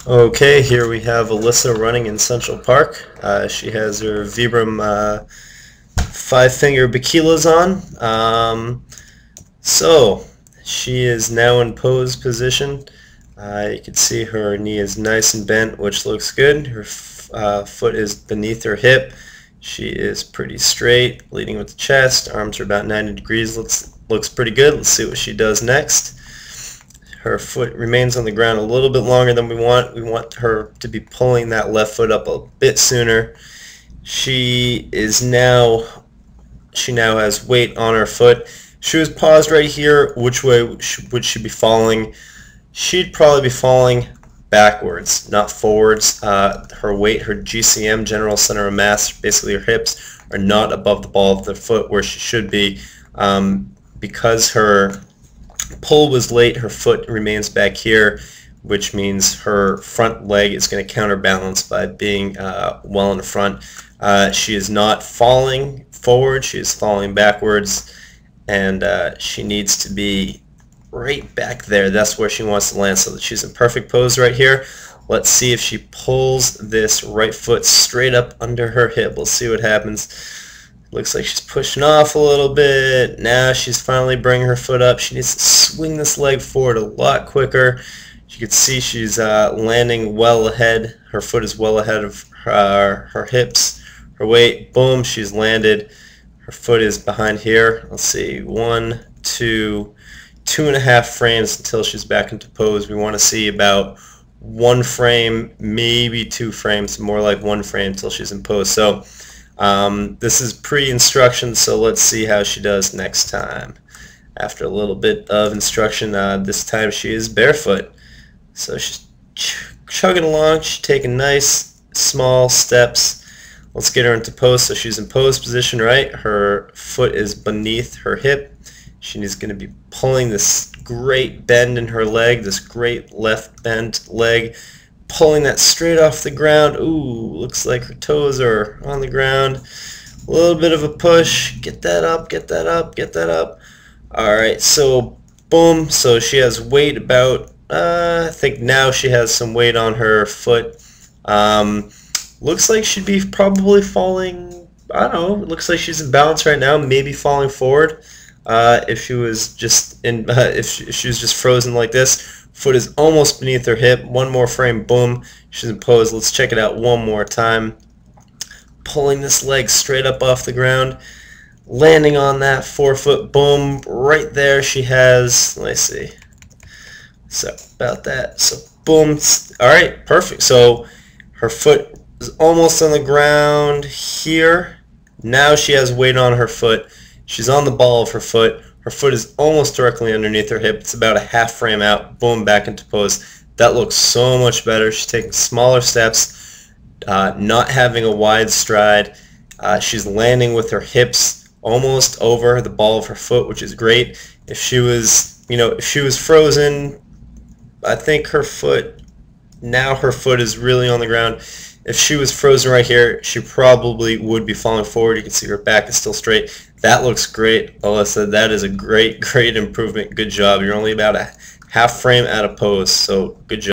Okay, here we have Alyssa running in Central Park. She has her Vibram Five Finger Bikilas on. So she is now in pose position. You can see her knee is nice and bent, which looks good. Her foot is beneath her hip. She is pretty straight, leading with the chest. Arms are about 90 degrees. Looks pretty good. Let's see what she does next. Her foot remains on the ground a little bit longer than we want. We want her to be pulling that left foot up a bit sooner. She now has weight on her foot. She was paused right here. Which way would she be falling? She'd probably be falling backwards, not forwards. Her weight, her GCM, general center of mass, basically her hips, are not above the ball of the foot where she should be. Because her pull was late, her foot remains back here, which means her front leg is going to counterbalance by being well in the front. She is not falling forward, she is falling backwards, and she needs to be right back there. That's where she wants to land, so that she's in perfect pose right here. Let's see if she pulls this right foot straight up under her hip. We'll see what happens. Looks like she's pushing off a little bit. Now she's finally bringing her foot up. She needs to swing this leg forward a lot quicker. You can see she's landing well ahead. Her foot is well ahead of her hips. Her weight, boom, she's landed. Her foot is behind here. Let's see, 1, 2, 2.5 frames until she's back into pose. We want to see about 1 frame, maybe 2 frames, more like 1 frame until she's in pose. So this is pre-instruction, so let's see how she does next time. After a little bit of instruction, this time she is barefoot. So she's chugging along, she's taking nice small steps. Let's get her into pose. So she's in pose position, right? Her foot is beneath her hip. She's going to be pulling this great bend in her leg, this great left bent leg, pulling that straight off the ground. Ooh, looks like her toes are on the ground. A little bit of a push. Get that up, get that up, get that up. Alright, so boom. So she has weight about, I think now she has some weight on her foot. Looks like she'd be probably falling, I don't know, it looks like she's in balance right now, maybe falling forward. If she was just if she was just frozen like this. Foot is almost beneath her hip. 1 more frame, boom, she's in pose. Let's check it out one more time. Pulling this leg straight up off the ground, landing on that forefoot, boom, right there. She has, let's see, so about that. So boom, all right, perfect. So her foot is almost on the ground here. Now she has weight on her foot. She's on the ball of her foot. Her foot is almost directly underneath her hip. It's about a half frame out. Boom, back into pose. That looks so much better. She's taking smaller steps, not having a wide stride. She's landing with her hips almost over the ball of her foot, which is great. If she was, if she was frozen, I think her foot is really on the ground. If she was frozen right here, she probably would be falling forward. You can see her back is still straight. That looks great, Alyssa. That is a great improvement. Good job. You're only about a half frame out of pose, so good job.